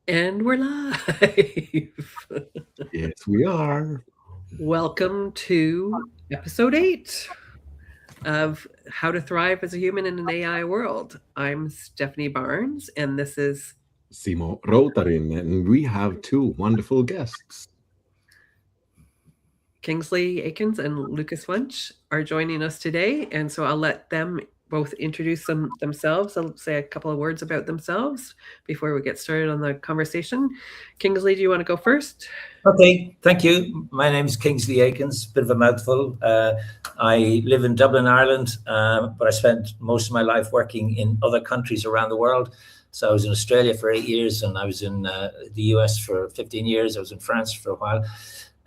And we're live. Yes, we are. Welcome to episode 8 of How to Thrive as a Human in an AI World. I'm Stephanie Barnes, and this is Simo Rotarin, and we have two wonderful guests. Kingsley Akins and Lucas Wunsch are joining us today. And so I'll let them both introduce themselves. I'll say a couple of words about themselves before we get started on the conversation. Kingsley, do you want to go first? Okay, thank you. My name is Kingsley Akins, bit of a mouthful. I live in Dublin, Ireland, but I spent most of my life working in other countries around the world. So I was in Australia for 8 years, and I was in the US for 15 years. I was in France for a while.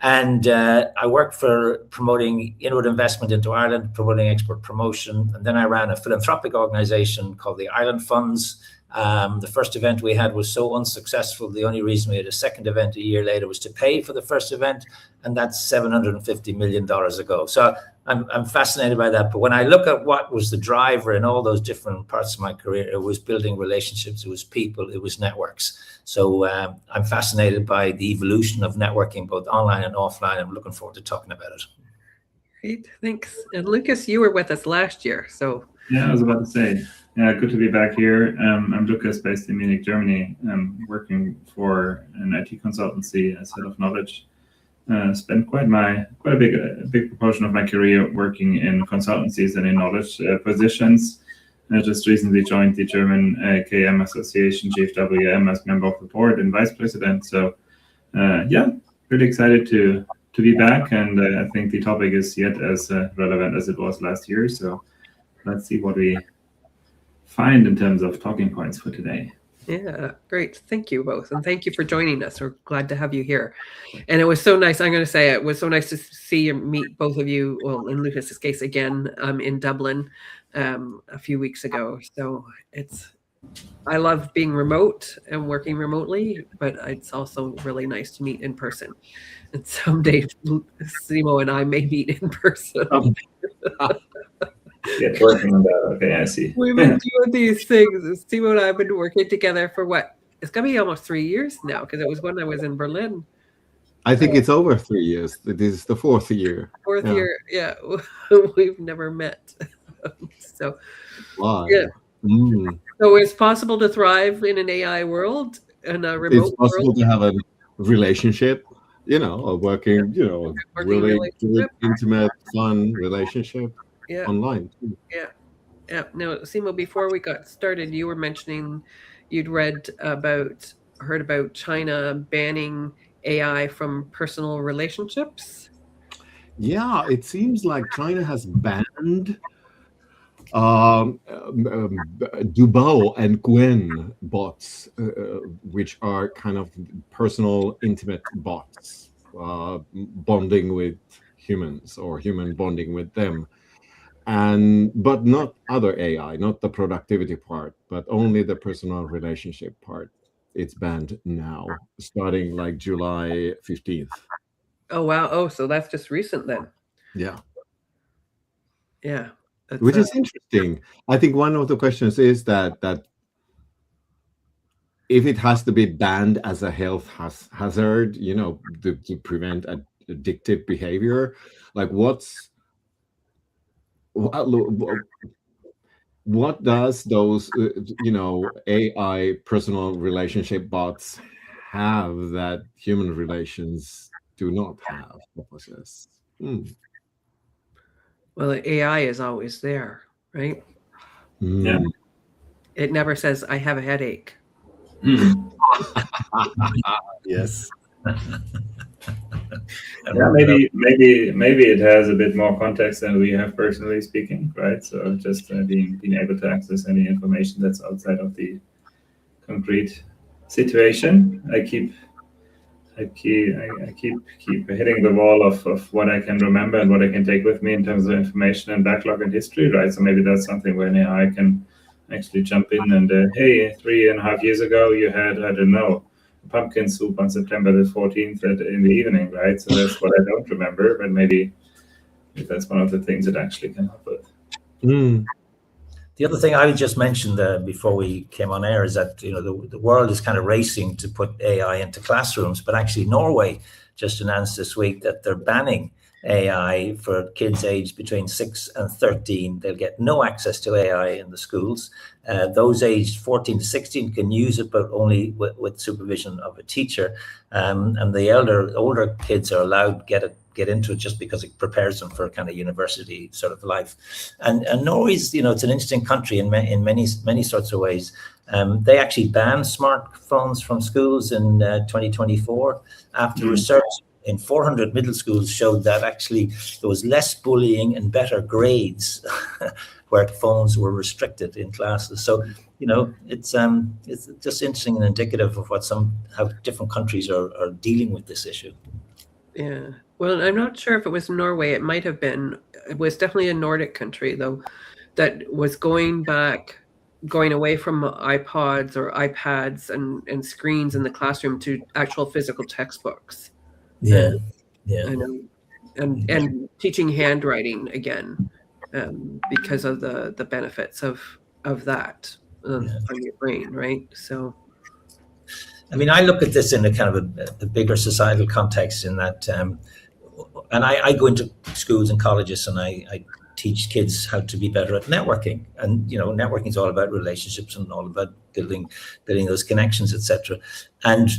And I worked for promoting inward investment into Ireland, promoting export promotion. And then I ran a philanthropic organization called the Ireland Funds. The first event we had was so unsuccessful. The only reason we had a second event a year later was to pay for the first event, and that's $750 million ago. So I'm fascinated by that. But when I look at what was the driver in all those different parts of my career, it was building relationships, it was people, it was networks. So I'm fascinated by the evolution of networking, both online and offline. I'm looking forward to talking about it. Great, thanks. And Lucas, you were with us last year, so Yeah, I was about to say, yeah, good to be back here. I'm Lucas, based in Munich, Germany. I'm working for an IT consultancy as head of knowledge. Spent quite a big proportion of my career working in consultancies and in knowledge positions. I just recently joined the German KM Association, GFWM, as member of the board and vice president. So, yeah, really excited to be back, and I think the topic is yet as relevant as it was last year. So, let's see what we find in terms of talking points for today. yeah, great. Thank you both. And thank you for joining us. We're glad to have you here. And it was so nice. I'm going to say it was so nice to see and meet both of you. Well, in Lucas's case, again, in Dublin a few weeks ago. So I love being remote and working remotely, but it's also really nice to meet in person. And someday Simo and I may meet in person. Yeah, working on that. Okay, I see. We've been doing these things. Simo and I have been working together for what? It's going to be almost 3 years now, because it was when I was in Berlin. I think it's over 3 years. This is the fourth year. Fourth Yeah. year, yeah. We've never met. So, Wow. yeah. Mm. So it's possible to thrive in an AI world, in a remote It's possible world, to have a relationship, a working, working really good, relationship. intimate, fun relationship Yeah. online. Too. Yeah. Yeah. Now, Simo, before we got started, you were mentioning you'd heard about China banning AI from personal relationships. Yeah, it seems like China has banned Dubao and Gwen bots, which are kind of personal, intimate bots, bonding with humans or human bonding with them, but not other AI, not the productivity part, but only the personal relationship part. It's banned now, starting like July 15th. Oh, wow. Oh, so that's just recent then. Yeah. Yeah. That's, Which is interesting. I think one of the questions is that if it has to be banned as a health hazard, to prevent addictive behavior, like what does those AI personal relationship bots have that human relations do not have or possess? well, the AI is always there, right? Yeah. Mm. It never says, I have a headache. Yes. Yeah, maybe it has a bit more context than we have personally speaking, right? So just being able to access any information that's outside of the concrete situation. I keep hitting the wall of what I can remember and what I can take with me in terms of information and backlog and history, right? So maybe that's something where an AI can actually jump in and hey, 3.5 years ago you had, I don't know, pumpkin soup on September the 14th in the evening, right? So that's what I don't remember, but maybe that's one of the things it actually can help with. Mm. The other thing I would just mention before we came on air is that the world is kind of racing to put AI into classrooms, but actually Norway just announced this week that they're banning AI for kids aged between 6 and 13. They'll get no access to AI in the schools. Those aged 14 to 16 can use it, but only with supervision of a teacher. And the older kids are allowed to get into it just because it prepares them for kind of university sort of life. And Norway's, it's an interesting country in many sorts of ways. They actually banned smartphones from schools in 2024 after research in 400 middle schools showed that actually there was less bullying and better grades where phones were restricted in classes. So, it's just interesting and indicative of how different countries are dealing with this issue. Yeah. Well, I'm not sure if it was Norway. It might have been. It was definitely a Nordic country, though, that was going away from iPods or iPads and screens in the classroom to actual physical textbooks. Yeah. I know. And teaching handwriting again, because of the benefits of that on your brain, right? So, I mean, I look at this in a kind of a bigger societal context in that, and I go into schools and colleges and I teach kids how to be better at networking. And, networking is all about relationships and all about building those connections, etc. And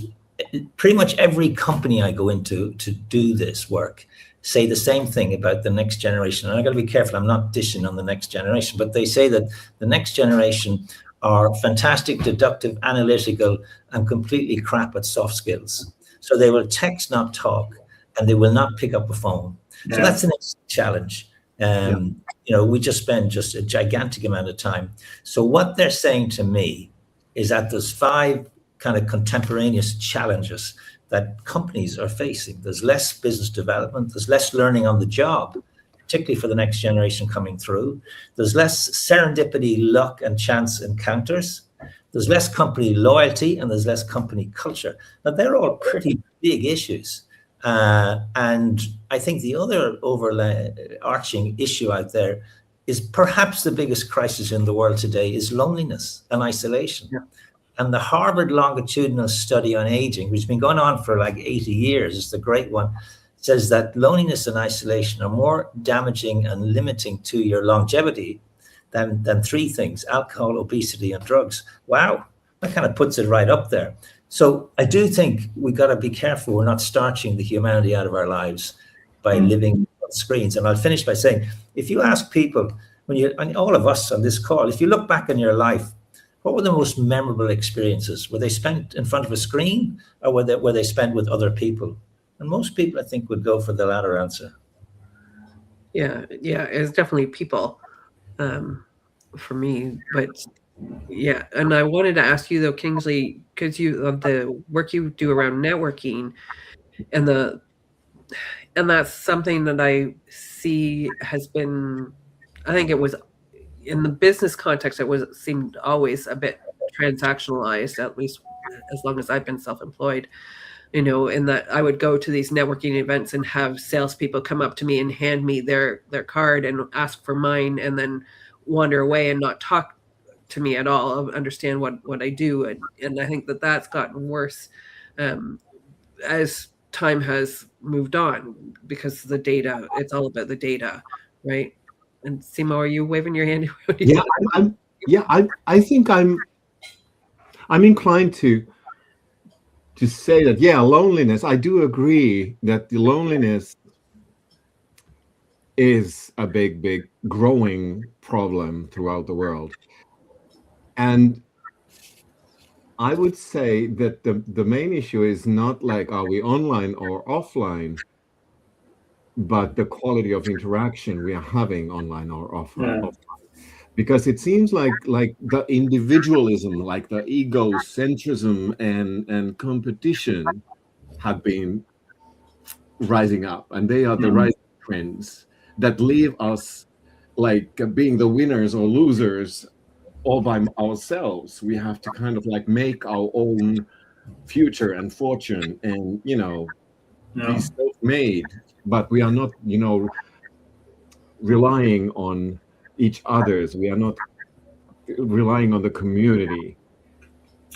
pretty much every company I go into to do this work say the same thing about the next generation. And I got to be careful, I'm not dishing on the next generation, but they say that the next generation are fantastic, deductive, analytical, and completely crap at soft skills. So they will text, not talk, and they will not pick up a phone. So that's the next challenge. We just spend a gigantic amount of time. So what they're saying to me is that there's 5 kind of contemporaneous challenges that companies are facing. There's less business development, there's less learning on the job, particularly for the next generation coming through. There's less serendipity, luck, and chance encounters. There's less company loyalty, and there's less company culture. Now, they're all pretty big issues. And I think the other overarching issue out there is perhaps the biggest crisis in the world today is loneliness and isolation. Yeah. And the Harvard longitudinal study on aging, which has been going on for like 80 years, is the great one, says that loneliness and isolation are more damaging and limiting to your longevity than 3 things: alcohol, obesity, and drugs. Wow, that kind of puts it right up there. So I do think we got to be careful we're not starching the humanity out of our lives by living on screens. And I'll finish by saying, if you ask people, and all of us on this call, if you look back in your life, what were the most memorable experiences? Were they spent in front of a screen, or were they spent with other people? And most people, I think, would go for the latter answer. Yeah, it's definitely people for me. But yeah, and I wanted to ask you though, Kingsley, because of the work you do around networking, and that's something that I see has been, I think it was in the business context, seemed always a bit transactionalized, at least as long as I've been self-employed, in that I would go to these networking events and have salespeople come up to me and hand me their card and ask for mine, and then wander away and not talk to me at all, understand what I do. And I think that's gotten worse as time has moved on, because the data, it's all about the data, right? And Simo, are you waving your hand? I think I'm inclined to say that, loneliness. I do agree that the loneliness is a big growing problem throughout the world. And I would say that the main issue is not like, are we online or offline, but the quality of interaction we are having online or offline. Because it seems like the individualism, like the egocentrism and competition have been rising up, and they are the rising trends that leave us like being the winners or losers all by ourselves. We have to kind of like make our own future and fortune and, be self-made, but we are not, relying on each other's. We are not relying on the community.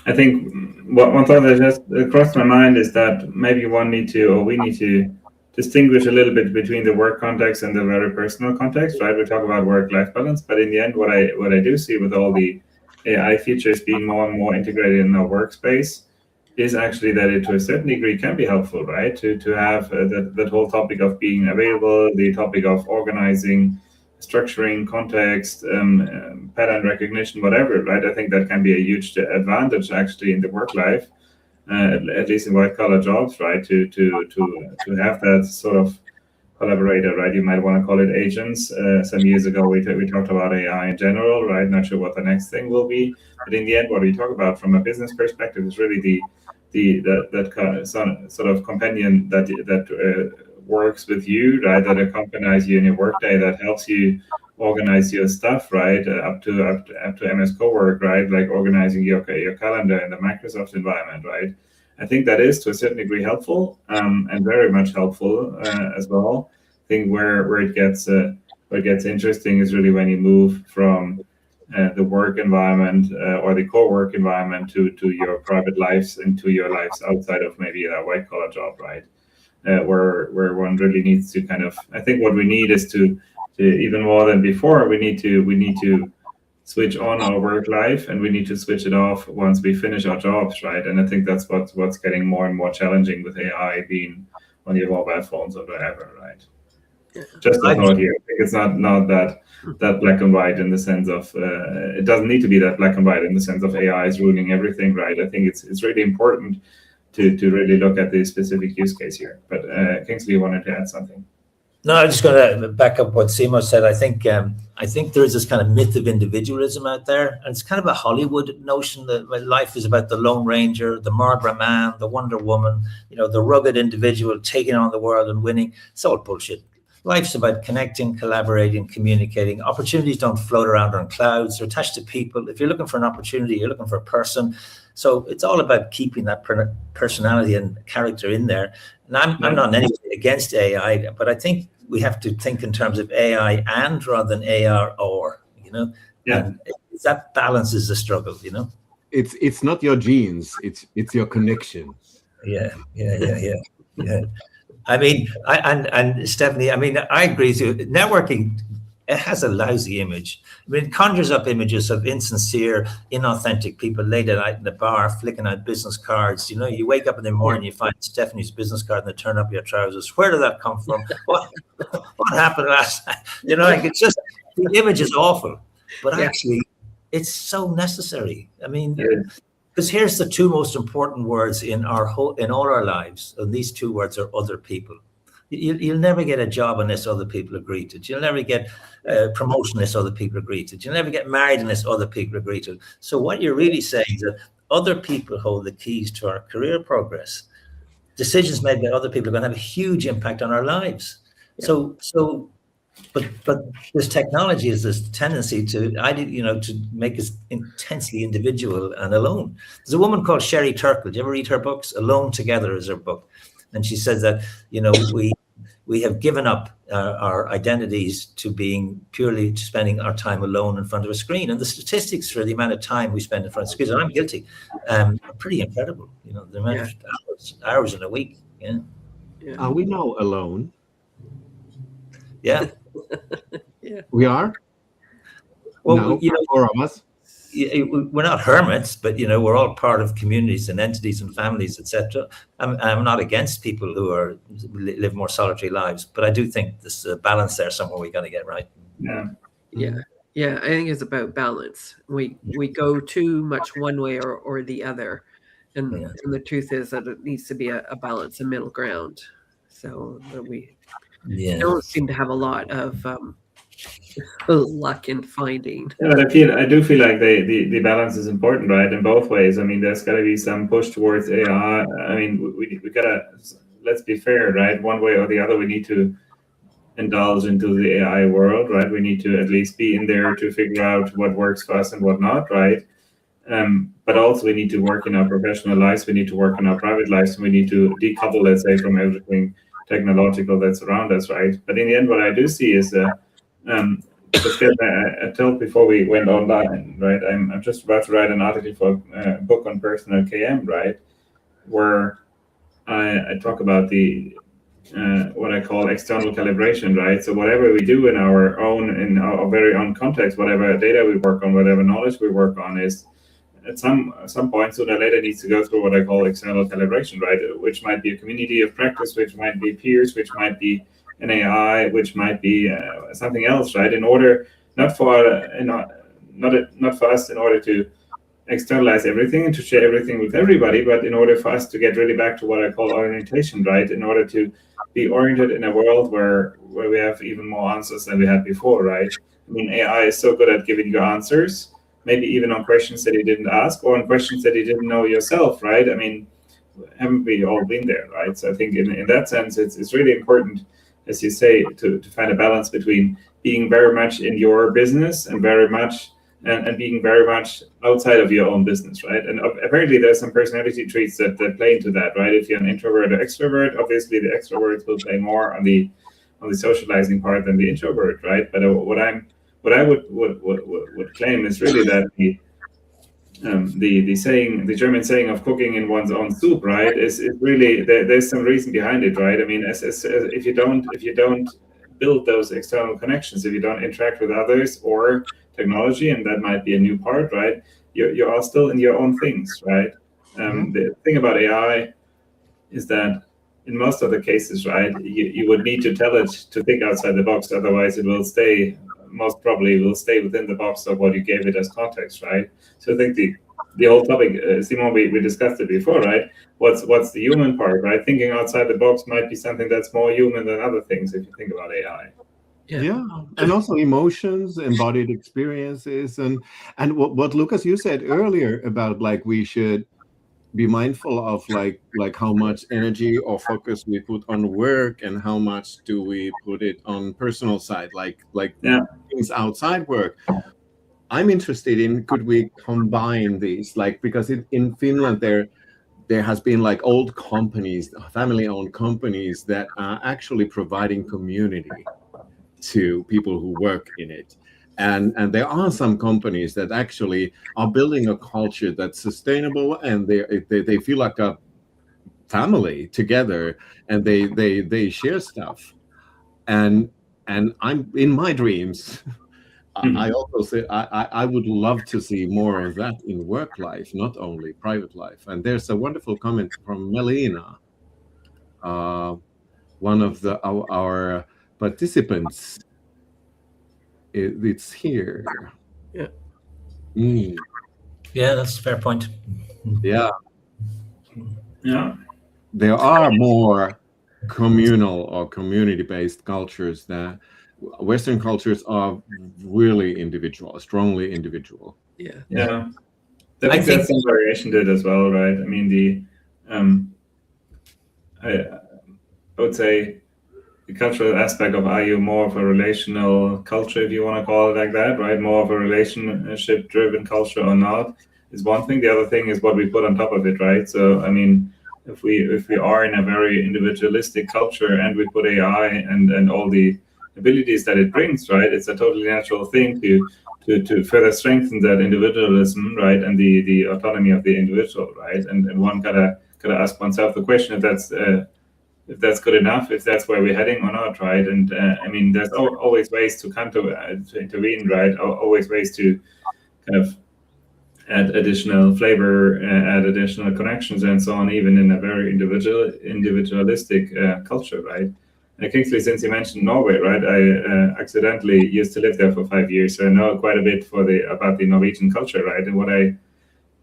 I think one thought that just crossed my mind is that maybe we need to distinguish a little bit between the work context and the very personal context, right? We talk about work-life balance, but in the end, what I do see with all the AI features being more and more integrated in our workspace is actually that it, to a certain degree, can be helpful, right? To have that whole topic of being available, the topic of organizing, structuring, context, pattern recognition, whatever, right? I think that can be a huge advantage actually in the work life, at least in white collar jobs, right? To have that sort of collaborator, right? You might want to call it agents. Some years ago, we talked about AI in general, right? Not sure what the next thing will be, but in the end, what we talk about from a business perspective is really that sort of companion that works with you, right? That accompanies you in your workday, that helps you organize your stuff, right? Up to MS Cowork, right? Like organizing your calendar in the Microsoft environment, right? I think that is to a certain degree helpful, and very much helpful as well. I think where it gets interesting is really when you move from the work environment or the co-work environment to your private lives and to your lives outside of maybe a white collar job, right? Where one really needs to kind of, I think what we need is to even more than before, we need to switch on our work life, and we need to switch it off once we finish our jobs, right? And I think that's what's getting more and more challenging with AI being on your mobile phones or wherever, right? Just a thought here. I think it's not that black and white in the sense of it doesn't need to be that black and white in the sense of AI is ruling everything, right? I think it's really important to really look at the specific use case here. But Kingsley, you wanted to add something? No, I'm just going to back up what Simo said. I think there's this kind of myth of individualism out there, and it's kind of a Hollywood notion that life is about the Lone Ranger, the Marlboro Man, the Wonder Woman, the rugged individual taking on the world and winning. It's all bullshit. Life's about connecting, collaborating, communicating. Opportunities don't float around on clouds. They're attached to people. If you're looking for an opportunity, you're looking for a person. So it's all about keeping that personality and character in there. And I'm not in any way against AI, but I think we have to think in terms of AI and rather than AR or, Yeah. And that balance is the struggle, It's not your genes, it's your connections. Yeah. I mean, and Stephanie, I mean, I agree with you. Networking, it has a lousy image. I mean, it conjures up images of insincere, inauthentic people late at night in the bar, flicking out business cards. You wake up in the morning, you find Stephanie's business card and they turn up your trousers. Where did that come from? What happened last night? Like it's just, the image is awful, but actually it's so necessary. I mean, because here's the two most important words in all our lives, and these two words are other people. You'll never get a job unless other people agree to it. You'll never get a promotion unless other people agree to it. You'll never get married unless other people agree to it. So what you're really saying is that other people hold the keys to our career progress. Decisions made by other people are going to have a huge impact on our lives. Yeah. But this technology is this tendency to make us intensely individual and alone. There's a woman called Sherry Turkle. Do you ever read her books? Alone Together is her book. And she says that, we have given up our identities to spending our time alone in front of a screen. And the statistics for the amount of time we spend in front of screens, and I'm guilty, are pretty incredible. The amount of hours in a week. Yeah. Are we now alone? Yeah. Yeah. We are? Well, four of us. We're not hermits, but we're all part of communities and entities and families, etc. I'm not against people who live more solitary lives, but I do think there's a balance there somewhere we got to get right. Yeah. I think it's about balance. We go too much one way or the other, and the truth is that it needs to be a balance, a middle ground. So that we don't seem to have a lot of luck in finding. Yeah, but I do feel like the balance is important, right? In both ways. I mean, there's got to be some push towards AI. I mean, we gotta, let's be fair, right? One way or the other, we need to indulge into the AI world, right? We need to at least be in there to figure out what works for us and what not, right? But also we need to work in our professional lives. We need to work in our private lives. And we need to decouple, let's say, from everything technological that's around us, right? But in the end, what I do see is just get a tell before we went online, right? I'm just about to write an article for a book on personal KM, right? Where I talk about the what I call external calibration, right? So whatever we do in our very own context, whatever data we work on, whatever knowledge we work on, is at some point sooner or later needs to go through what I call external calibration, right? Which might be a community of practice, which might be peers, which might be an AI, which might be something else, right? In order not for us in order to externalize everything and to share everything with everybody, but in order for us to get really back to what I call orientation, right? In order to be oriented in a world where we have even more answers than we had before, right? I mean, AI is so good at giving you answers, maybe even on questions that you didn't ask or on questions that you didn't know yourself, right? I mean, haven't we all been there, right? So I think in that sense, it's really important, as you say, to find a balance between being very much in your business and very much and being very much outside of your own business, right? And apparently there's some personality traits that play into that, right? If you're an introvert or extrovert, obviously the extroverts will play more on the socializing part than the introvert, right? But what I would claim is really that the German saying of cooking in one's own soup, right, is really there's some reason behind it, right? I mean, as if you don't build those external connections, if you don't interact with others or technology, and that might be a new part, right? You are still in your own things, right? The thing about AI is that in most of the cases, right, you would need to tell it to think outside the box, otherwise it will most probably stay within the box of what you gave it as context, right? So I think the whole topic, Simon, we discussed it before, right? What's the human part, right? Thinking outside the box might be something that's more human than other things if you think about AI. Yeah, and also emotions, embodied experiences, and what Lucas, you said earlier about like we should be mindful of like how much energy or focus we put on work and how much do we put it on personal side, like things outside work. I'm interested in, could we combine these, like, because in Finland there has been like old companies, family-owned companies that are actually providing community to people who work in it. And there are some companies that actually are building a culture that's sustainable, and they feel like a family together, and they share stuff. And I'm in my dreams. I also say I would love to see more of that in work life, not only private life. And there's a wonderful comment from Melina, one of our participants. It's here. Yeah. Yeah, that's a fair point. Yeah. Yeah. There are more communal or community-based cultures that Western cultures are really individual, strongly individual. Yeah. Yeah. I think there's some variation to it as well, right? I mean, I would say the cultural aspect of, are you more of a relational culture, if you want to call it like that, right? More of a relationship-driven culture or not, is one thing. The other thing is what we put on top of it, right? So, I mean, if we are in a very individualistic culture and we put AI and all the abilities that it brings, right, it's a totally natural thing to further strengthen that individualism, right, and the autonomy of the individual, right? And one gotta ask oneself the question if that's good enough, if that's where we're heading or not, right? And I mean, there's always ways to intervene, right? Always ways to kind of add additional flavor, add additional connections, and so on, even in a very individualistic culture, right? And Kingsley, since you mentioned Norway, right? I accidentally used to live there for 5 years, so I know quite a bit about the Norwegian culture, right? And what I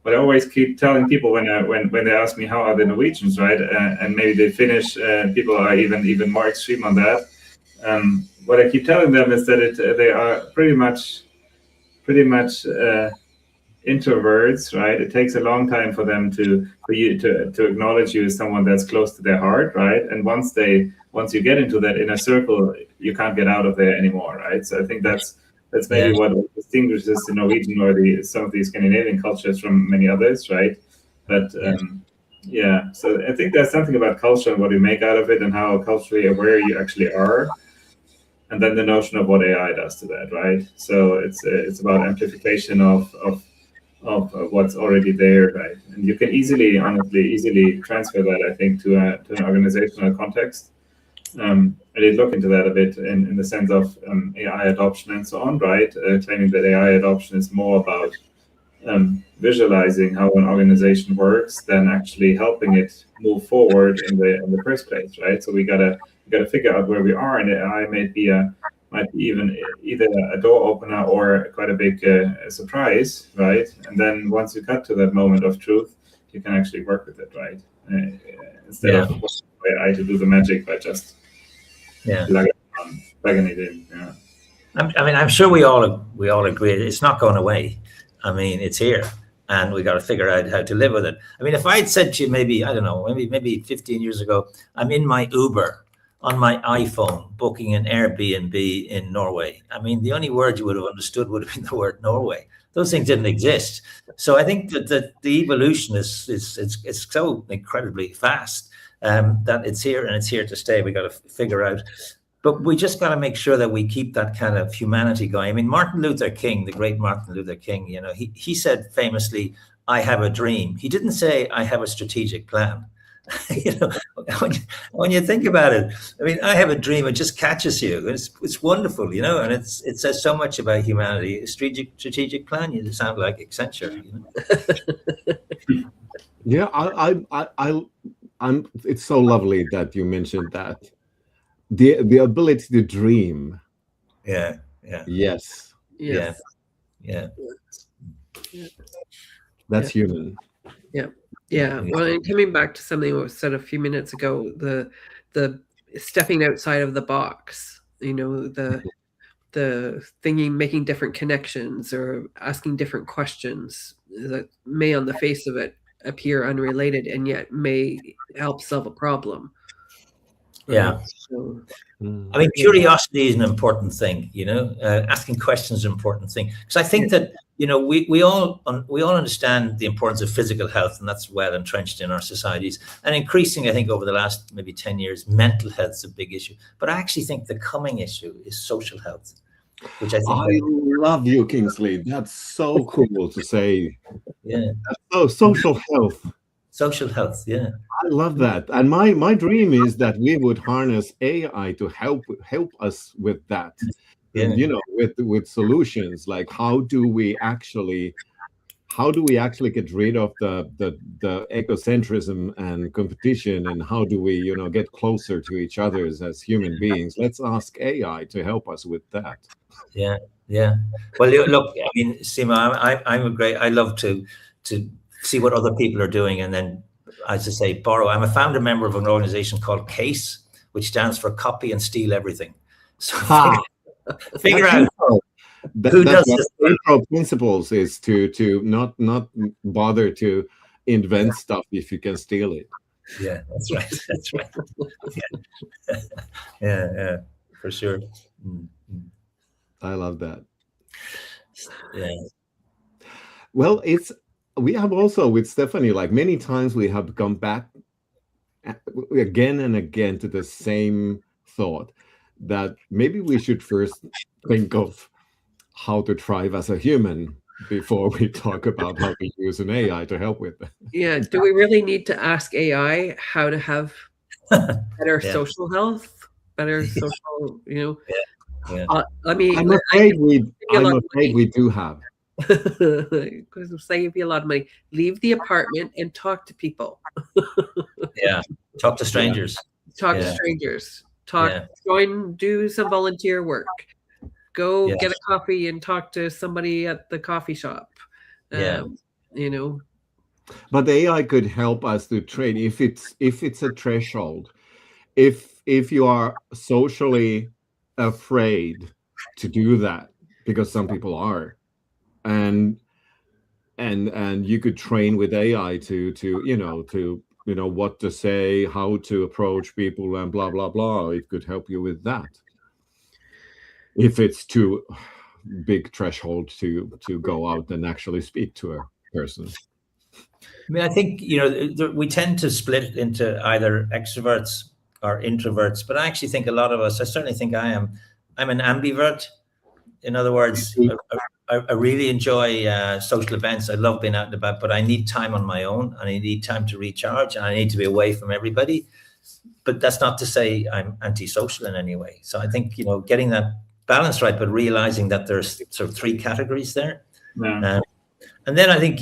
always keep telling people when they ask me how are the Norwegians, right? And maybe the Finnish people are even more extreme on that. What I keep telling them is that they are pretty much introverts, right? It takes a long time for them to acknowledge you as someone that's close to their heart, right? And once you get into that inner circle, you can't get out of there anymore, right? So I think that's maybe what distinguishes the Norwegian or some of the Scandinavian cultures from many others, right? But so I think there's something about culture and what you make out of it and how culturally aware you actually are. and then the notion of what AI does to that, right? So it's about amplification of what's already there, right? And you can easily transfer that, I think, to an organizational context. And they look into that a bit in the sense of AI adoption and so on, right? Claiming that AI adoption is more about visualizing how an organization works than actually helping it move forward in the first place, right? So we gotta figure out where we are, and AI might be even either a door opener or quite a big surprise, right? And then once you cut to that moment of truth, you can actually work with it, right? Instead of AI to do the magic by just plugging it in. Yeah. I mean, I'm sure we all agree it's not going away. I mean, it's here, and we got to figure out how to live with it. I mean, if I had said to you, maybe, I don't know, maybe 15 years ago, I'm in my Uber on my iPhone booking an Airbnb in Norway. I mean, the only word you would have understood would have been the word Norway. Those things didn't exist. So I think that the evolution is so incredibly fast that it's here and it's here to stay. We got to figure out. But we just got to make sure that we keep that kind of humanity going. I mean, Martin Luther King, the great Martin Luther King, you know, he said famously, "I have a dream." He didn't say, "I have a strategic plan." You know, when you think about it, I mean, I have a dream. It just catches you. It's wonderful, you know, and it says so much about humanity. A strategic plan. You sound like Accenture. You know? Yeah, I'm. It's so lovely that you mentioned that. The ability to dream. Yeah. Yes. That's human. Yeah. Well, and coming back to something that was said a few minutes ago, the stepping outside of the box, you know, the thinking, making different connections or asking different questions that may on the face of it appear unrelated and yet may help solve a problem. Yeah. So, I mean, curiosity is an important thing, you know, asking questions is an important thing. Because I think that, you know, we all understand the importance of physical health, and that's well entrenched in our societies. And increasingly, I think over the last maybe 10 years, mental health is a big issue. But I actually think the coming issue is social health, which I love you, Kingsley. That's so cool to say. Yeah. Oh, social health. Social health, yeah. I love that. And my dream is that we would harness AI to help us with that. Yeah. You know, with solutions like how do we actually get rid of the egocentrism and competition, and how do we, you know, get closer to each other as human beings? Let's ask AI to help us with that. Yeah. Well, look, I mean, Sima, I love to see what other people are doing, and then, as I say, borrow. I'm a founder member of an organization called CASE, which stands for Copy and Steal Everything. So figure out who does this. Central principles is to not bother to invent stuff if you can steal it. Yeah, that's right. Yeah, for sure. Mm-hmm. I love that. Yeah. Well, we have also with Stephanie, like many times we have come back again and again to the same thought that maybe we should first think of how to thrive as a human before we talk about how to use an AI to help with it. Yeah. Do we really need to ask AI how to have better social health, better social, you know? Yeah. I mean, I'm afraid we do have. Because I'm save you a lot of money. Leave the apartment and talk to people. Yeah, talk to strangers. Talk to strangers. Join, do some volunteer work. Go get a coffee and talk to somebody at the coffee shop. You know. But the AI could help us to train if it's a threshold. If you are socially afraid to do that, because some people are. And you could train with AI to what to say, how to approach people, and blah blah blah. It could help you with that. If it's too big threshold to go out and actually speak to a person. I mean, I think, you know, we tend to split into either extroverts or introverts, but I actually think a lot of us, I certainly think I am I'm an ambivert. In other words, I really enjoy social events. I love being out and about, but I need time on my own, and I need time to recharge, and I need to be away from everybody. But that's not to say I'm antisocial in any way. So I think, getting that balance right, but realizing that there's sort of three categories there. Yeah. And then I think,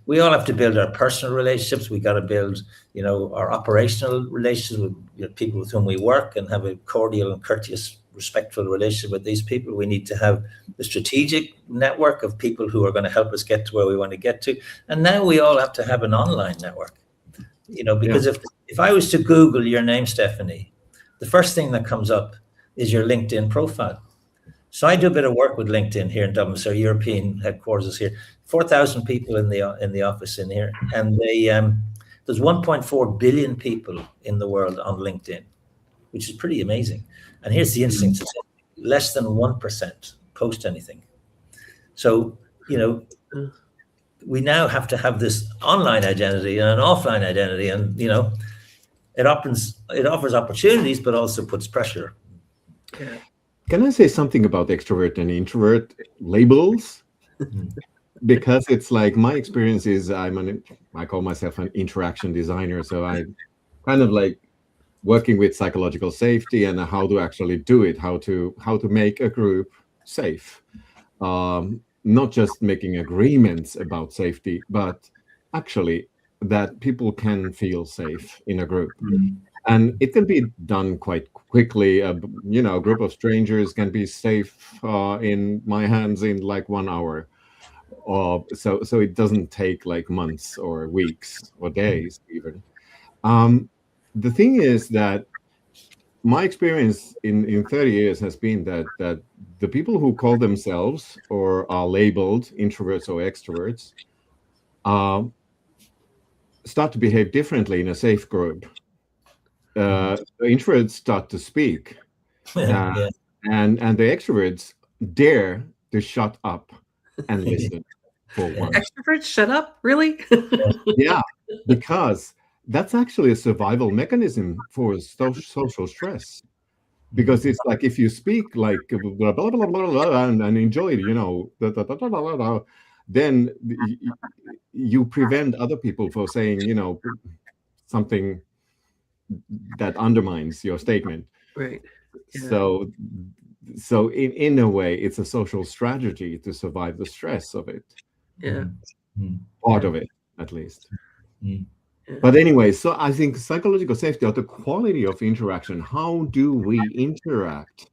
we all have to build our personal relationships. We got to build, our operational relationships with people with whom we work, and have a cordial and courteous, respectful relationship with these people. We need to have the strategic network of people who are going to help us get to where we want to get to. And now we all have to have an online network, because if I was to Google your name, Stephanie, the first thing that comes up is your LinkedIn profile. So I do a bit of work with LinkedIn here in Dublin. So European headquarters is here. 4,000 people in the office in here, and there's 1.4 billion people in the world on LinkedIn, which is pretty amazing. And here's the interesting statistic: less than 1% post anything. So we now have to have this online identity and an offline identity, and it offers opportunities, but also puts pressure. Yeah. Can I say something about extrovert and introvert labels? Because it's like, my experience is I call myself an interaction designer. So I kind of like working with psychological safety and how to actually do it, how to make a group safe. Not just making agreements about safety, but actually that people can feel safe in a group. And it can be done quite quickly. A group of strangers can be safe in my hands in like 1 hour. So it doesn't take like months or weeks or days even. The thing is that my experience in 30 years has been that the people who call themselves or are labeled introverts or extroverts start to behave differently in a safe group. The introverts start to speak, and the extroverts dare to shut up and listen for once. Extroverts shut up? Really? Yeah, because that's actually a survival mechanism for social stress. Because it's like, if you speak like blah, blah, blah, blah, blah, and enjoy it, then you prevent other people from saying something that undermines your statement. Right. Yeah. So in a way, it's a social strategy to survive the stress of it. Yeah. Part of it, at least. But anyway, so I think psychological safety, or the quality of interaction, how do we interact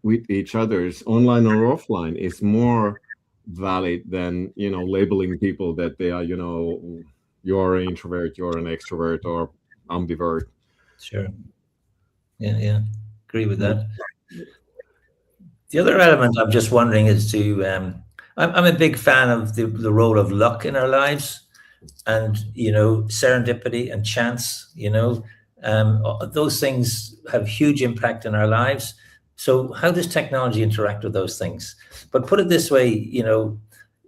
with each other's online or offline, is more valid than labeling people that they are you're an introvert, you're an extrovert, or ambivert. Sure. Yeah, agree with that. The other element I'm just wondering is I'm a big fan of the role of luck in our lives, and serendipity and chance. Those things have huge impact in our lives. So how does technology interact with those things? But put it this way,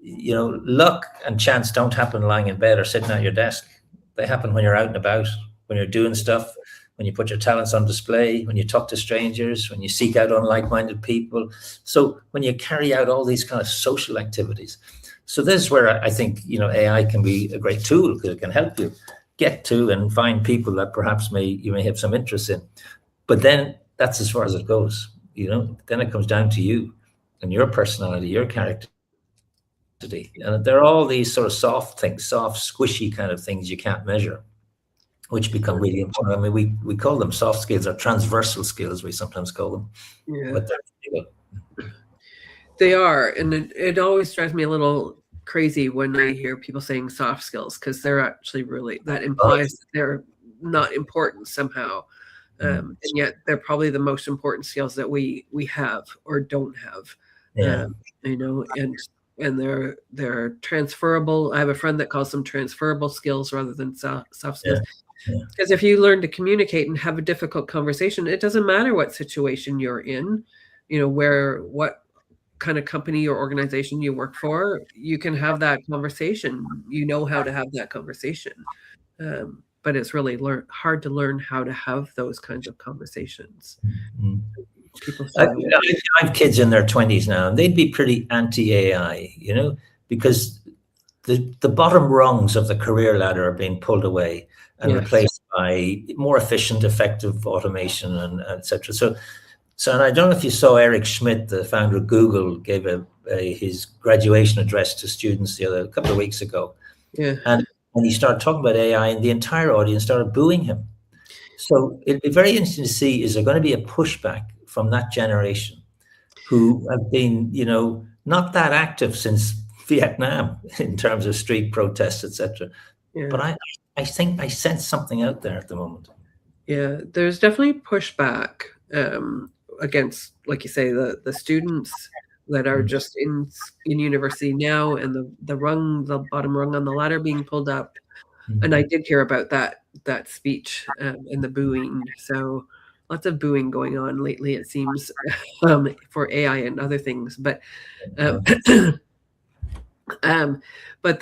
luck and chance don't happen lying in bed or sitting at your desk. They happen when you're out and about, when you're doing stuff, when you put your talents on display, when you talk to strangers, when you seek out unlike-minded people. So when you carry out all these kind of social activities. So this is where I think, AI can be a great tool, because it can help you get to and find people that perhaps you may have some interest in. But then that's as far as it goes. Then it comes down to you and your personality, your character. And there are all these sort of soft things, soft, squishy kind of things you can't measure, which become really important. I mean, we call them soft skills, or transversal skills, we sometimes call them. Yeah. But they are. And it always drives me a little crazy when I hear people saying soft skills, because they're actually that implies that they're not important somehow. And yet they're probably the most important skills that we have or don't have. Yeah. And they're transferable. I have a friend that calls them transferable skills rather than soft skills. Because if you learn to communicate and have a difficult conversation, it doesn't matter what situation you're in, what kind of company or organization you work for, you can have that conversation. You know how to have that conversation. But it's really hard to learn how to have those kinds of conversations. people I, struggle. I have kids in their 20s now, and they'd be pretty anti-AI, because the bottom rungs of the career ladder are being pulled away and Yes. replaced by more efficient, effective automation and et cetera. So, and I don't know if you saw Eric Schmidt, the founder of Google, gave his graduation address to students a couple of weeks ago. Yeah. And when he started talking about AI, and the entire audience started booing him. So it'd be very interesting to see, is there going to be a pushback from that generation who have been, not that active since Vietnam in terms of street protests, etc. Yeah. But I think I sense something out there at the moment. Yeah, there's definitely pushback against, like you say, the students that are just in university now, and the bottom rung on the ladder being pulled up. And I did hear about that speech and the booing. So lots of booing going on lately, it seems, for AI and other things. But but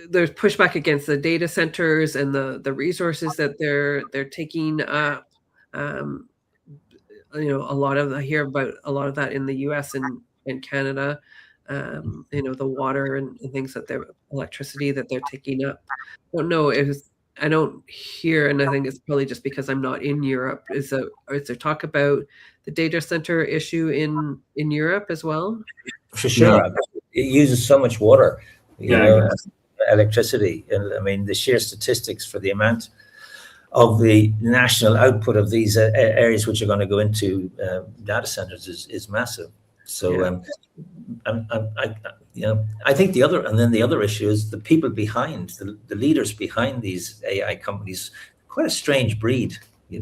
there's pushback against the data centers and the resources that they're taking up. A lot of I hear about a lot of that in the US and Canada. The water and things that their electricity that they're taking up. I don't know I don't hear, and I think it's probably just because I'm not in Europe. Is there talk about the data center issue in Europe as well? For sure. Yeah. It uses so much water, Yeah. electricity. And I mean, the sheer statistics for the amount of the national output of these areas which are going to go into data centers is massive. So I think the other issue is the people behind, the leaders behind these AI companies, quite a strange breed. They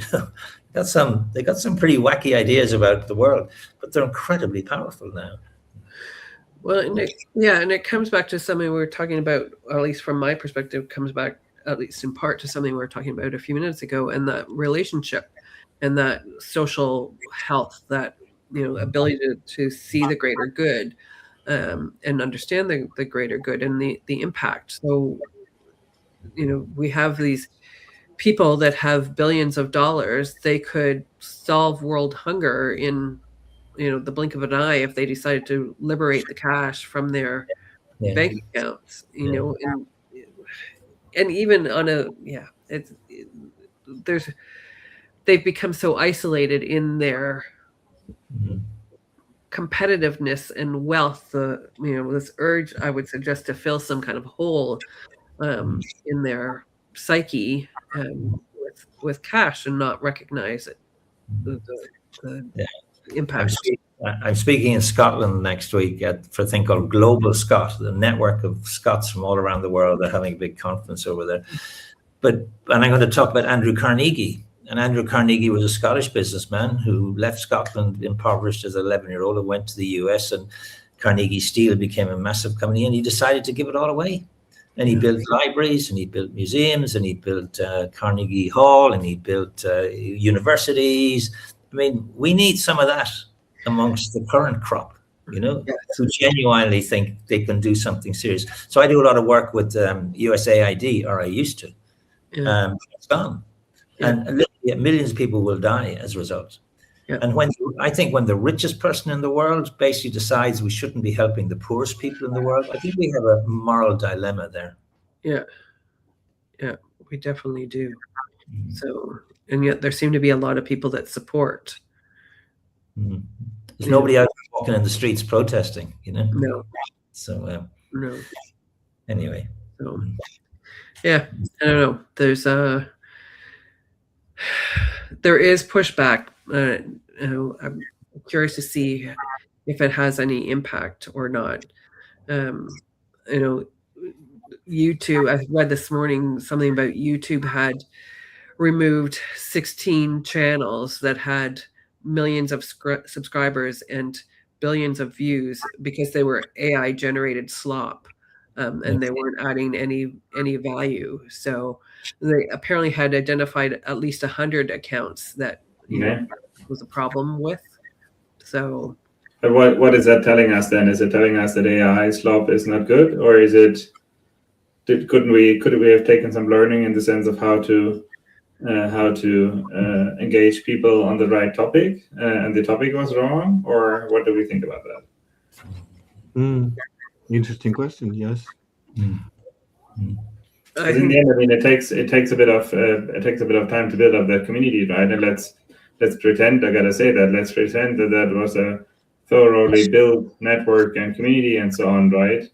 got some pretty wacky ideas about the world, but they're incredibly powerful now. Well, and it comes back to something we were talking about, at least from my perspective, comes back at least in part to something we were talking about a few minutes ago, and that relationship and that social health, that ability to see the greater good and understand the greater good and the impact. So, we have these people that have billions of dollars. They could solve world hunger in the blink of an eye if they decided to liberate the cash from their bank accounts, and even on they've become so isolated in their competitiveness and wealth, this urge, I would suggest, to fill some kind of hole in their psyche with cash and not recognize it, the impact. I'm speaking in Scotland next week for a thing called Global Scot, the network of Scots from all around the world. They're having a big conference over there. And I'm going to talk about Andrew Carnegie. And Andrew Carnegie was a Scottish businessman who left Scotland impoverished as an 11-year-old and went to the US, and Carnegie Steel became a massive company, and he decided to give it all away. And he built libraries, and he built museums, and he built Carnegie Hall, and he built universities. I mean, we need some of that amongst the current crop, who genuinely think they can do something serious. So I do a lot of work with USAID, or I used to. It's gone. And literally millions of people will die as a result. And I think when the richest person in the world basically decides we shouldn't be helping the poorest people in the world, I think we have a moral dilemma there. Yeah, we definitely do. So, and yet there seem to be a lot of people that support. There's nobody out walking in the streets protesting, No. So no. Anyway. So, yeah, I don't know. There is pushback. I'm curious to see if it has any impact or not. YouTube, I read this morning something about YouTube had removed 16 channels that had millions of subscribers and billions of views because they were AI generated slop, and they weren't adding any value. So they apparently had identified at least 100 accounts that was a problem with. So but what is that telling us then? Is it telling us that AI slop is not good, or is it could we have taken some learning in the sense of how to how to engage people on the right topic, and the topic was wrong, or what do we think about that? Interesting question. Yes. I In think, the end, I mean, it takes a bit of time to build up that community, right? And let's pretend, I gotta say that, let's pretend that was a thoroughly built network and community and so on, right?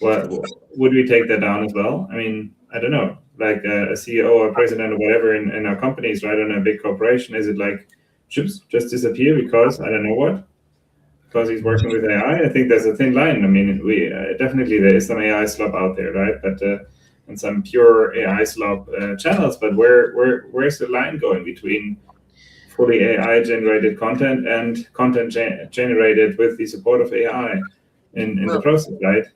What would we take that down as well? I mean, I don't know, like a CEO or president or whatever in our companies, right? In a big corporation, is it like chips just disappear because I don't know what? Because he's working with AI? I think there's a thin line. I mean, we definitely there is some AI slop out there, right? But and some pure AI slop channels. But where's the line going between fully AI generated content and content generated with the support of AI in the process, right?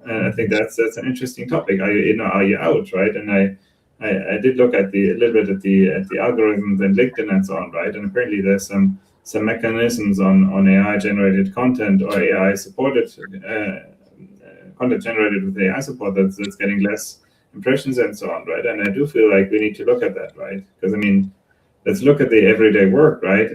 I think that's an interesting topic. Are you out, right? And I did look at a little bit at the algorithms and LinkedIn and so on, right? And apparently there's some mechanisms on AI generated content or AI supported content generated with AI support that's getting less impressions and so on, right? And I do feel like we need to look at that, right? Because I mean, let's look at the everyday work, right?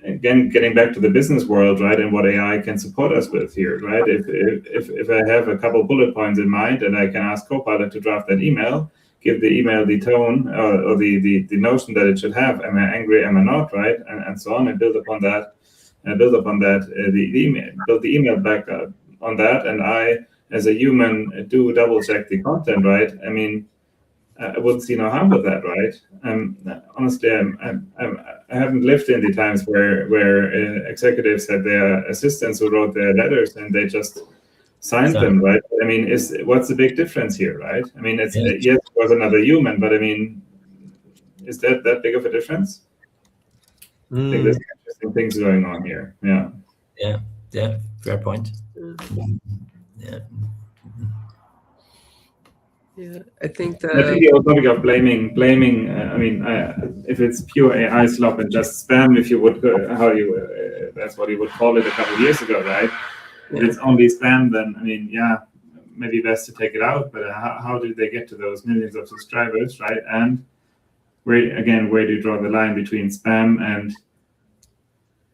Again, getting back to the business world, right, and what AI can support us with here, right? If I have a couple bullet points in mind and I can ask Copilot to draft that email, give the email the tone or the notion that it should have, am I angry, am I not, right, and so on, and build upon that, build the email back on that, and I, as a human, do double check the content, right? I mean, I wouldn't see no harm with that, right? Honestly, I haven't lived in the times where executives had their assistants who wrote their letters and they just signed them, right? I mean, what's the big difference here, right? I mean, yes, it was another human, but I mean, is that big of a difference? I think there's interesting things going on here. Yeah, fair point. Yeah, I think the whole topic of blaming. I mean, if it's pure AI slop and just spam, if you would, that's what you would call it a couple of years ago, right? If it's only spam, then I mean, yeah, maybe best to take it out. But how did they get to those millions of subscribers, right? And where do you draw the line between spam and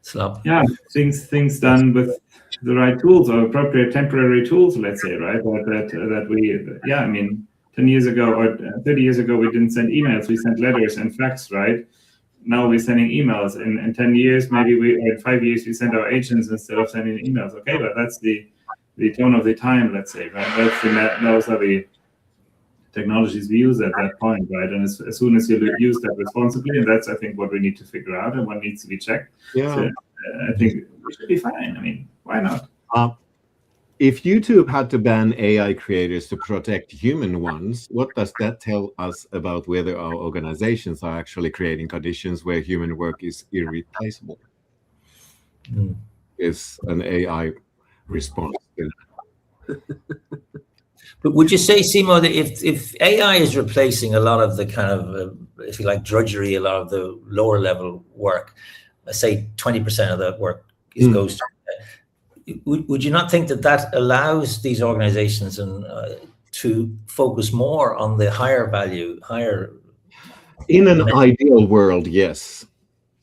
slop? Yeah, things done with the right tools or appropriate temporary tools, let's say, right? I mean, 10 years ago or 30 years ago, we didn't send emails, we sent letters and fax, right? Now we're sending emails. In 10 years, maybe in 5 years, we send our agents instead of sending emails. Okay, but that's the tone of the time, let's say, right? Those are the technologies we use at that point, right? And as soon as you use that responsibly, and that's, I think, what we need to figure out and what needs to be checked. Yeah. So, I think we should be fine. I mean, why not? If YouTube had to ban AI creators to protect human ones, what does that tell us about whether our organizations are actually creating conditions where human work is irreplaceable? Is an AI response to that? But would you say, Simo, that if AI is replacing a lot of the kind of, if you like, drudgery, a lot of the lower level work, let's say 20% of that work goes to, would you not think that allows these organizations to focus more on the higher value, in an ideal world, yes.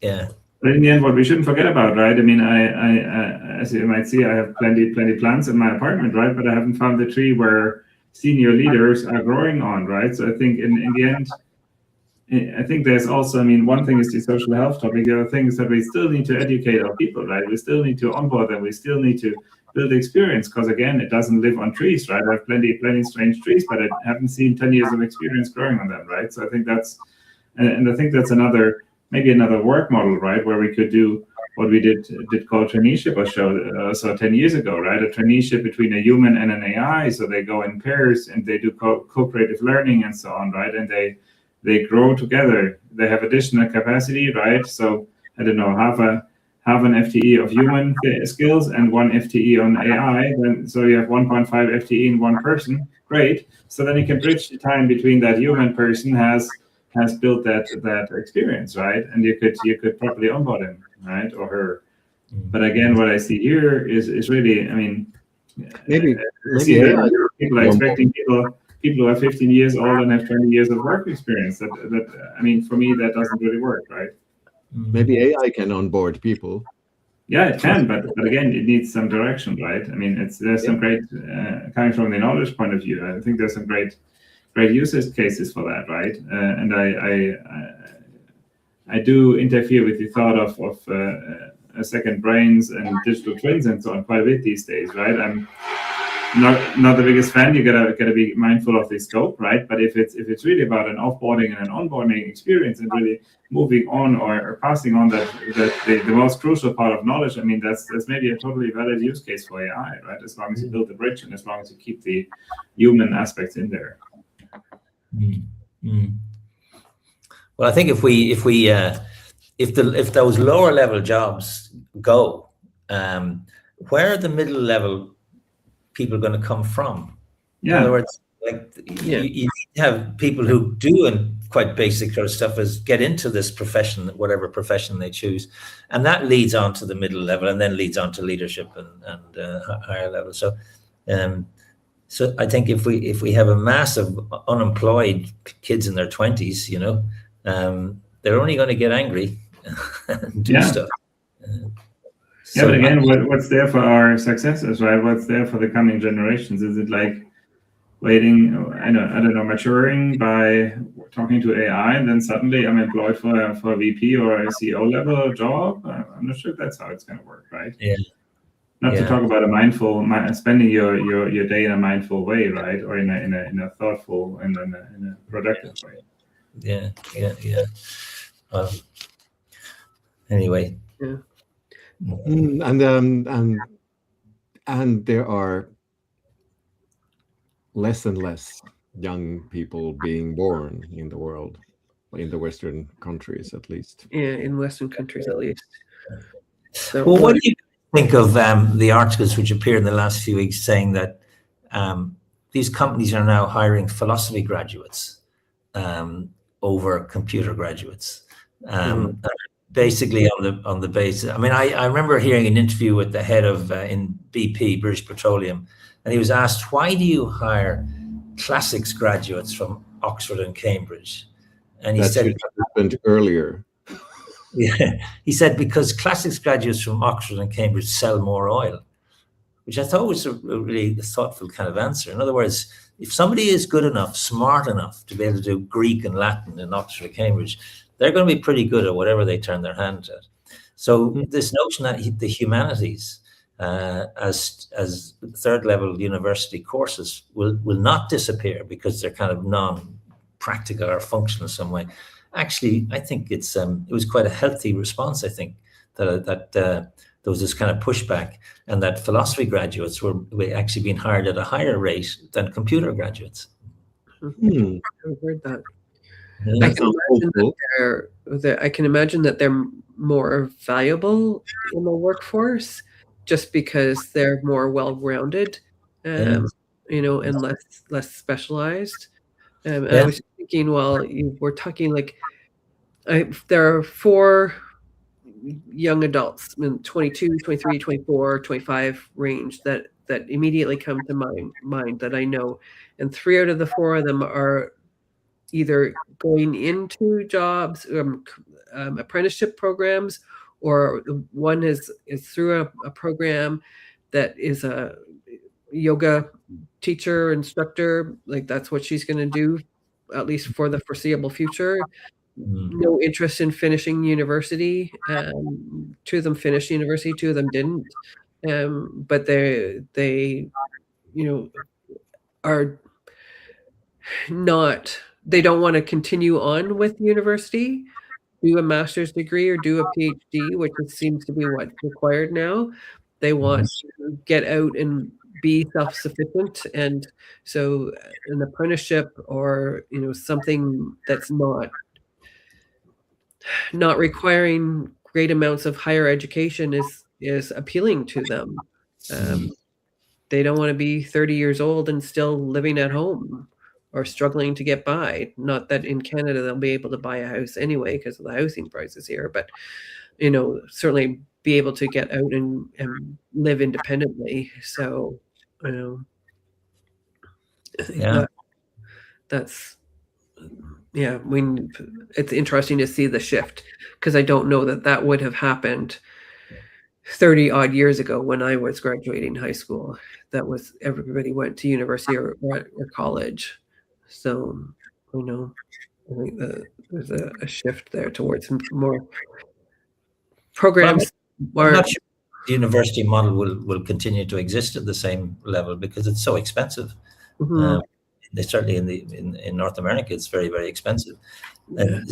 Yeah. But in the end, what we shouldn't forget about, right? I mean, I as you might see, I have plenty plants in my apartment, right? But I haven't found the tree where senior leaders are growing on, right? So I think in the end, I think there's also, I mean, one thing is the social health topic. The other thing is that we still need to educate our people, right? We still need to onboard them. We still need to build experience because, again, it doesn't live on trees, right? I have plenty strange trees, but I haven't seen 10 years of experience growing on them, right? So I think that's maybe another work model, right? Where we could do what we did call traineeship or so 10 years ago, right? A traineeship between a human and an AI. So they go in pairs and they do co-creative learning and so on, right? And they grow together. They have additional capacity, right? So I don't know, half an FTE of human skills and 1 FTE on AI. So you have 1.5 FTE in one person. Great. So then you can bridge the time between that human person has built that experience, right? And you could properly onboard him, right, or her. But again, what I see here is really, I mean, maybe people are expecting people who are 15 years old and have 20 years of work experience. I mean, for me, that doesn't really work, right? Maybe AI can onboard people. Yeah, it can, but again, it needs some direction, right? I mean, there's some great coming from the knowledge point of view. I think there's some great use cases for that, right? And I do interfere with the thought of second brains and digital twins and so on quite a bit these days, right? I'm not the biggest fan. You gotta be mindful of the scope, right? But if it's really about an offboarding and an onboarding experience and really moving on or passing on the most crucial part of knowledge, I mean, that's maybe a totally valid use case for AI, right? As long as you build the bridge and as long as you keep the human aspects in there. Well, I think if those lower level jobs go, where are the middle level people going to come from? Yeah. In other words, like you have people who do quite basic sort of stuff as get into this profession, whatever profession they choose, and that leads on to the middle level, and then leads on to leadership and higher level. So, so I think if we have a mass of unemployed kids in their 20s, you know, they're only going to get angry and do stuff. Yeah, but again, what's there for our successors, right? What's there for the coming generations? Is it like waiting, I don't know, maturing by talking to AI, and then suddenly I'm employed for a VP or a CEO level job? I'm not sure if that's how it's going to work, right? Yeah. Not to talk about spending your day in a mindful way, right? Or in a thoughtful and in a productive way. Yeah. Anyway. Yeah. And there are less and less young people being born in the world, in the Western countries at least. Yeah, in Western countries at least. So, well, what do you think of the articles which appeared in the last few weeks saying that these companies are now hiring philosophy graduates over computer graduates? Basically on the basis, I mean, I remember hearing an interview with the head of in BP, British Petroleum, and he was asked, why do you hire classics graduates from Oxford and Cambridge? And he said, should have happened earlier. Yeah, he said, because classics graduates from Oxford and Cambridge sell more oil, which I thought was a really thoughtful kind of answer. In other words, if somebody is good enough, smart enough to be able to do Greek and Latin in Oxford and Cambridge, they're going to be pretty good at whatever they turn their hand at. So this notion that the humanities as third level university courses will not disappear because they're kind of non-practical or functional in some way. Actually, I think it was quite a healthy response. I think that there was this kind of pushback, and that philosophy graduates were actually being hired at a higher rate than computer graduates. I've heard that. Yeah. I can imagine that they're more valuable in the workforce just because they're more well-rounded, you know, and less specialized. I was thinking, while you were talking, like, there are 4 young adults in 22, 23, 24, 25 range that immediately come to my mind that I know, and 3 out of the 4 of them are either going into jobs, apprenticeship programs, or one is through a program that is a yoga teacher, instructor, like that's what she's going to do, at least for the foreseeable future. No interest in finishing university. 2 of them finished university, 2 of them didn't. But they, you know, are not, they don't want to continue on with university, do a master's degree or do a PhD, which seems to be what's required now. They want to get out and be self-sufficient, and so an apprenticeship or, you know, something that's not requiring great amounts of higher education is appealing to them. They don't want to be 30 years old and still living at home or struggling to get by. Not that in Canada they'll be able to buy a house anyway because of the housing prices here, but, you know, certainly be able to get out and live independently. So, you know, that's yeah. It's interesting to see the shift, because I don't know that would have happened 30 odd years ago when I was graduating high school. That was everybody went to university or college. So, I think there's a shift there towards more programs. I'm not sure the university model will continue to exist at the same level because it's so expensive. Certainly in North America, it's very, very expensive. And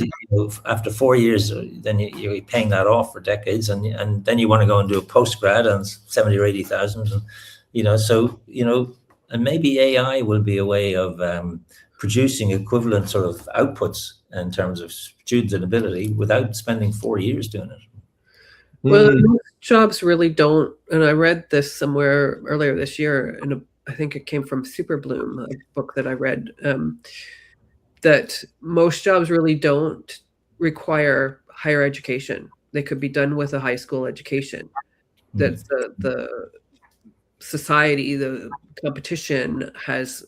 after 4 years, then you're paying that off for decades, and then you want to go and do a postgrad on 70 or 80,000, and maybe AI will be a way of producing equivalent sort of outputs in terms of student ability without spending 4 years doing it. Well, most jobs really don't, and I read this somewhere earlier this year, I think it came from Superbloom, a book that I read, that most jobs really don't require higher education. They could be done with a high school education. That's the society, the competition has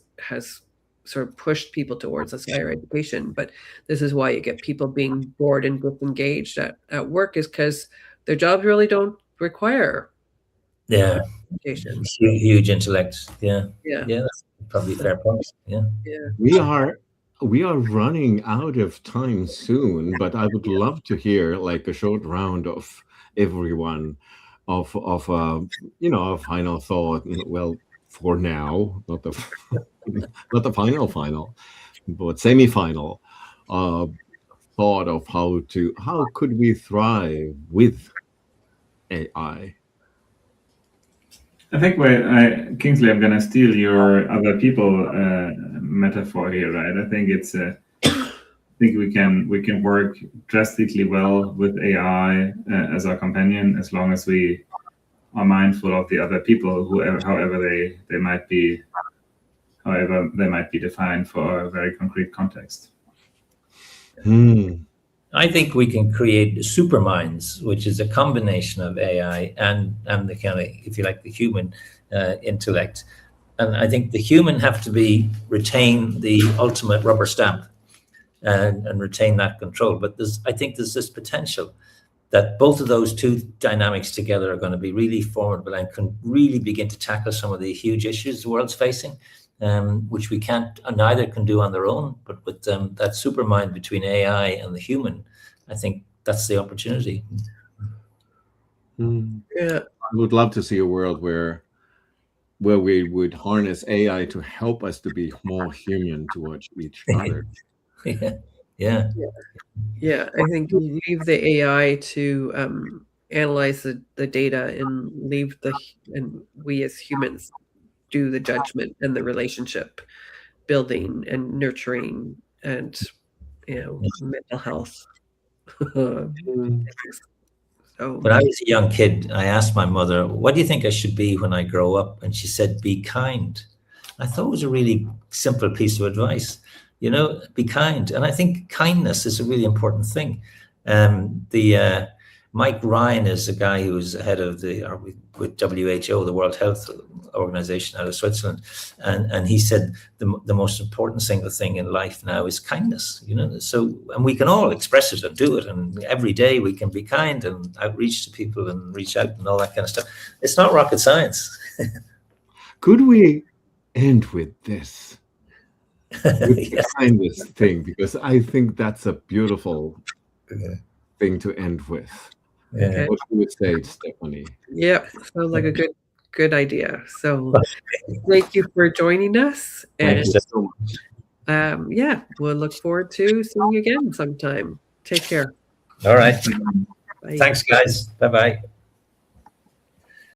sort of pushed people towards this higher education. But this is why you get people being bored and disengaged at work, is because their jobs really don't require education. Huge intellect. Yeah, that's probably a fair point. We are running out of time soon, but I would love to hear like a short round of everyone of a final thought. Well, for now, not the final, but semi-final thought of how could we thrive with AI. I think Kingsley, I'm gonna steal your other people metaphor here, right? I think we can work drastically well with AI as our companion, as long as we are mindful of the other people, however they might be defined for a very concrete context. I think we can create super minds, which is a combination of AI and the kind of, if you like, the human intellect. And I think the human have to retain the ultimate rubber stamp and retain that control. But I think there's this potential that both of those two dynamics together are going to be really formidable and can really begin to tackle some of the huge issues the world's facing, which we neither can do on their own. But with that supermind between AI and the human, I think that's the opportunity. Yeah, I would love to see a world where we would harness AI to help us to be more human towards each other. Yeah. I think you leave the AI to analyze the data and and we as humans do the judgment and the relationship building and nurturing and mental health. When I was a young kid, I asked my mother, "What do you think I should be when I grow up?" And she said, "Be kind." I thought it was a really simple piece of advice. Be kind. And I think kindness is a really important thing. Mike Ryan is a guy who was head of with WHO, the World Health Organization out of Switzerland. And he said the most important single thing in life now is kindness, and we can all express it and do it. And every day we can be kind and outreach to people and reach out and all that kind of stuff. It's not rocket science. Could we end with this? With the kindness thing, because I think that's a beautiful thing to end with. Okay. What do you say, Stephanie? Yep, sounds like a good idea. So thank you for joining us. Thank you so much. We'll look forward to seeing you again sometime. Take care. All right. Bye. Thanks, guys. Bye-bye.